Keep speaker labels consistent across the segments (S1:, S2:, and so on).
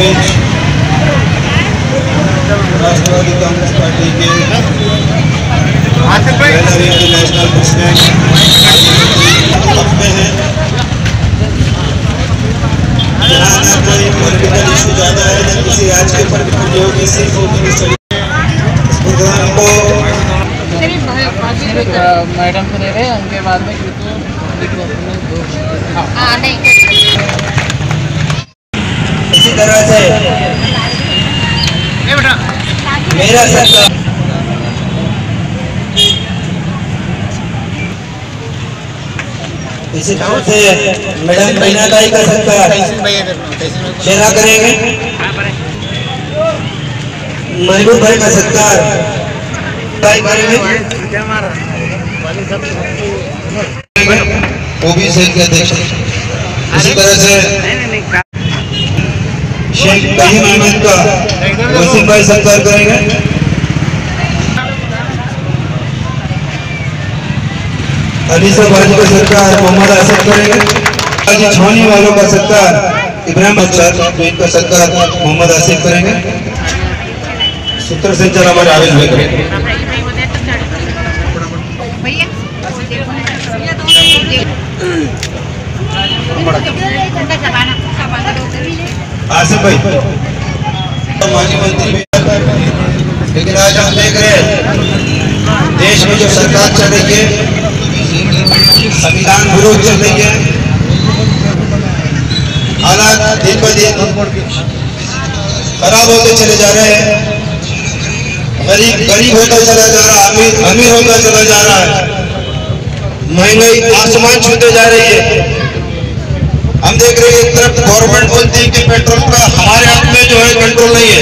S1: बीच राष्ट्रवादी Congress party के national president में है। यहाँ ना कोई पॉलिटिकल इशू ज्यादा है, न किसी राज्य के ऊपर प्रतियोगी सिर्फ प्रोग्राम को
S2: मैडम को दे रहे हैं, उनके बाद में
S1: इसी तरह से मेरा सरकार इसी तरह से मैडम मीनाबाई का सरकार शेरा करेंगे। महबूब भाई का सरकार करेंगे। ओबीसी के अध्यक्ष इसी तरह से शेख कहीम अहमद का वसीम भाई सरकार करेंगे। अलीसा बाजी का सरकार मोहम्मद आसिफ करेंगे। छावनी वालों का सरकार इब्राहिम अख्तर का सरकार मोहम्मद आसिफ करेंगे। सूत्र संचार हमारे आवेश भाई करेंगे। आसिफ भाई माजी मंत्री भी, लेकिन आज हम देख रहे हैं देश में जो सरकार चल रही है, संविधान विरोध चल रही है, हालात दिन ब दिन खराब होते चले जा रहे हैं। गरीब गरीब होता चला जा रहा है, अमीर अमीर होता चला जा रहा है। महंगाई आसमान छूते जा रही है। हम देख रहे हैं एक तरफ गवर्नमेंट बोलती है कि पेट्रोल का हमारे हाथ में जो है कंट्रोल नहीं है,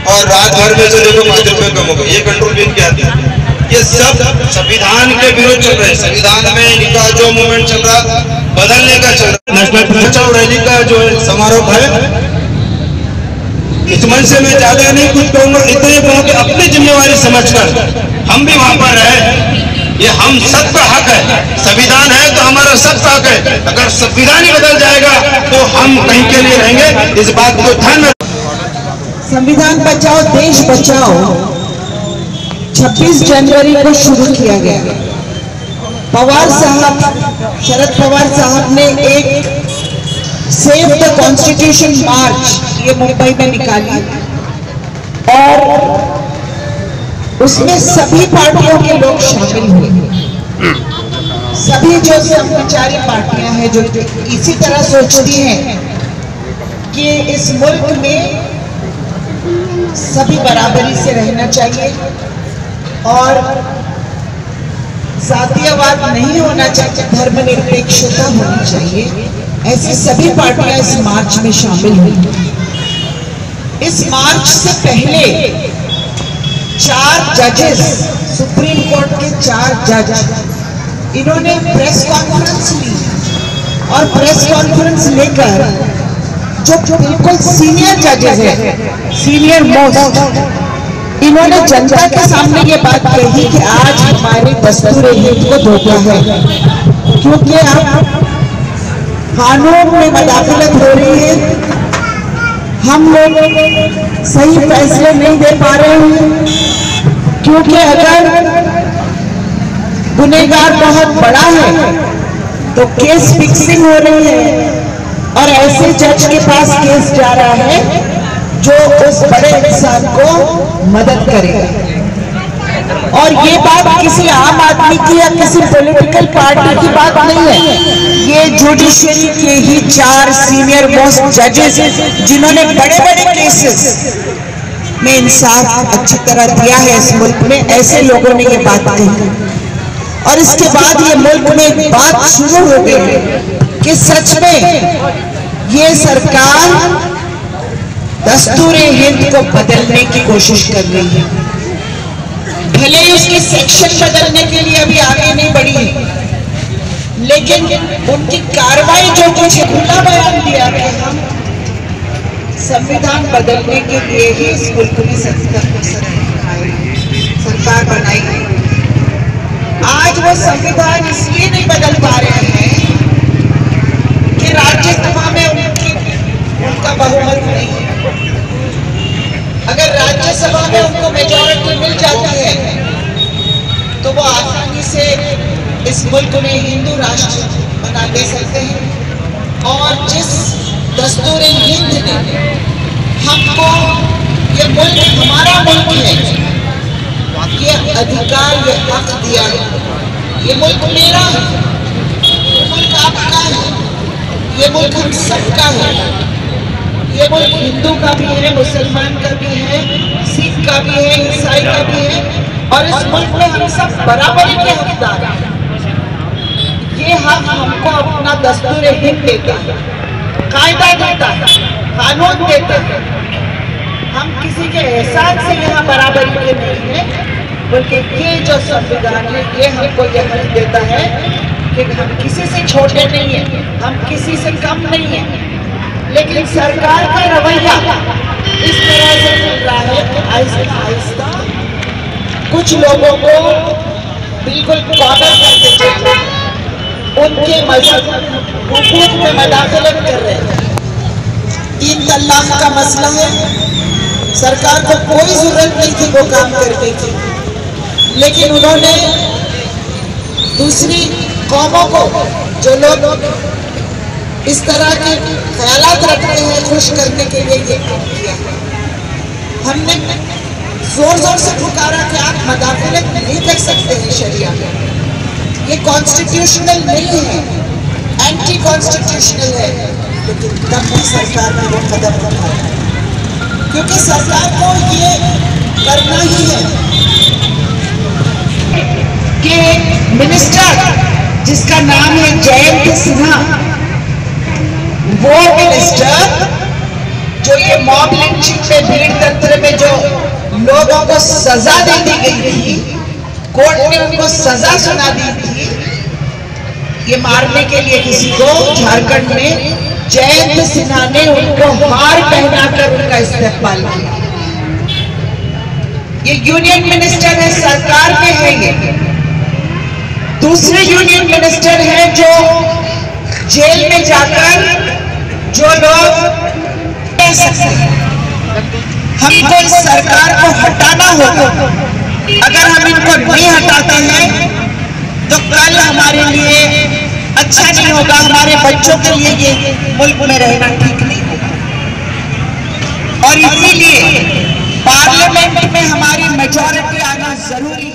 S1: और रात भर में से देखो 5 रुपये कम हो गए, ये कंट्रोल भी इनके हाथ में। ये सब संविधान के विरोध चल रहे हैं। संविधान में इनका जो मूवमेंट चल रहा बदलने का चल रहा। नेशनल बचाओ रैली का जो समारोह है, इस मंच से मैं ज्यादा नहीं कुछ कहूंगा, इतने कहूँ कि अपनी जिम्मेवारी समझकर हम भी वहां पर रहे। ये हम सबका हक है, संविधान है तो हमारा सबका हक है। अगर संविधान ही बदल जाएगा तो हम कहीं के लिए रहेंगे, इस बात को ध्यान में।
S3: संविधान बचाओ देश बचाओ 26 जनवरी को शुरू किया गया। पवार साहब, शरद पवार साहब ने एक सेव द कॉन्स्टिट्यूशन मार्च ये मुंबई में निकाली, और उसमें सभी पार्टियों के लोग शामिल हुए। सभी जो कर्मचारी पार्टियां हैं जो इसी तरह सोचती हैं कि इस मुल्क में सभी बराबरी से रहना चाहिए और जातीयवाद नहीं होना चाहिए, धर्मनिरपेक्षता होनी चाहिए, ऐसी सभी पार्टियां इस मार्च में शामिल हुई। इस मार्च से पहले 4 जजेस, सुप्रीम कोर्ट के 4 जज, इन्होंने प्रेस कॉन्फ्रेंस ली, और प्रेस कॉन्फ्रेंस लेकर जो बिल्कुल सीनियर जजेस हैं, सीनियर मोस्ट, इन्होंने जनता के सामने ये बात कही कि आज हमारे दस्तूर हिंद को धोखा है, क्योंकि अब कानून में मदाखलत हो रही है, हम लोग सही फैसले नहीं दे पा रहे हैं, क्योंकि अगर गुनहगार बहुत बड़ा है तो केस फिक्सिंग हो रही है, और ऐसे जज के पास केस जा रहा है जो उस बड़े इंसान को मदद करेगा। और ये बात किसी आम आदमी की या किसी पॉलिटिकल पार्टी की बात नहीं है, ये जुडिशरी के ही 4 सीनियर मोस्ट जजेस जिन्होंने बड़े बड़े केसेस में इंसाफ अच्छी तरह दिया है इस मुल्क में, ऐसे लोगों ने ये बात कही। और इसके बाद ये मुल्क में एक बात शुरू हो गई कि सच में ये सरकार दस्तूर हिंद को बदलने की कोशिश कर रही है। भले ही उसकी सेक्शन बदलने के लिए अभी आगे नहीं बढ़ी, लेकिन उनकी कार्रवाई जो कुछ खुला बयान दिया कि हम संविधान बदलने के लिए ही इस मुल्क में सरकार बनाई गई। आज वो संविधान इसलिए नहीं बदल पा रहे हैं कि राज्यसभा में उनका बहुमत नहीं है, अगर राज्यसभा में उनको मेजॉरिटी मिल जाती है तो वो आसानी से इस मुल्क में हिंदू राष्ट्र बना दे सकते हैं। और जिस दस्तूर हिंद ने हमको, ये मुल्क हमारा मुल्क है, ये अधिकार, ये हक दिया है, ये मुल्क मेरा है, ये मुल्क आपका है, ये मुल्क हम सबका है, ये मुल्क हिंदू का भी है, मुसलमान का भी है, सिख का भी है, ईसाई का भी है, और इस मुल्क में हम सब बराबरी के हकदार हैं। ये हक हमको अपना दस्तूर हिंद देता है, कायदा देता है, कानून देता है। हम किसी के एहसान से यहाँ बराबरी के नहीं है, बल्कि ये जो संविधान है ये हमको ये हक देता है कि हम किसी से छोटे नहीं है, हम किसी से कम नहीं है। लेकिन सरकार का रवैया इस तरह से चल रहा है कि आहिस्ता आहिस्ता कुछ लोगों को बिल्कुल कॉर्नर करके चल रहे हैं, उनके मजहब हुकूक में मदाखलत कर रहे हैं। 3 तलाक का मसला है, सरकार को कोई जरूरत नहीं थी वो काम करने की, लेकिन उन्होंने दूसरी कौमों को, जो लोग इस तरह के ख्यालात रखते हैं, खुश करने के लिए ये काम किया। हमने जोर जोर से पुकारा कि आप मदाखलत नहीं कर सकते हैं शरिया में, ये कॉन्स्टिट्यूशनल नहीं है, एंटी कॉन्स्टिट्यूशनल है, लेकिन तब भी सरकार ने वो कदम उठाया, क्योंकि सरकार को ये करना ही है कि मिनिस्टर जिसका नाम है जयंत सिन्हा, वो मिनिस्टर जो ये मॉब लिंचिंग में, भीड़ तंत्र में जो लोगों को सजा दे दी गई थी, कोर्ट ने उनको सजा सुना दी थी ये मारने के लिए किसी को, झारखंड में जयंत सिन्हा ने उनको हार पहनाकर उनका इस्तेमाल किया। ये यूनियन मिनिस्टर है, सरकार में है। ये दूसरे यूनियन मिनिस्टर हैं जो जेल में जाकर जो लोग कह सकते हैं। हमको इस सरकार को हटाना होगा। अगर हम इनको नहीं हटाते हैं तो कल हमारे लिए अच्छा नहीं होगा, हमारे बच्चों के लिए ये मुल्क में रहना ठीक नहीं होगा। और इसीलिए पार्लियामेंट में हमारी मेजॉरिटी आना जरूरी है।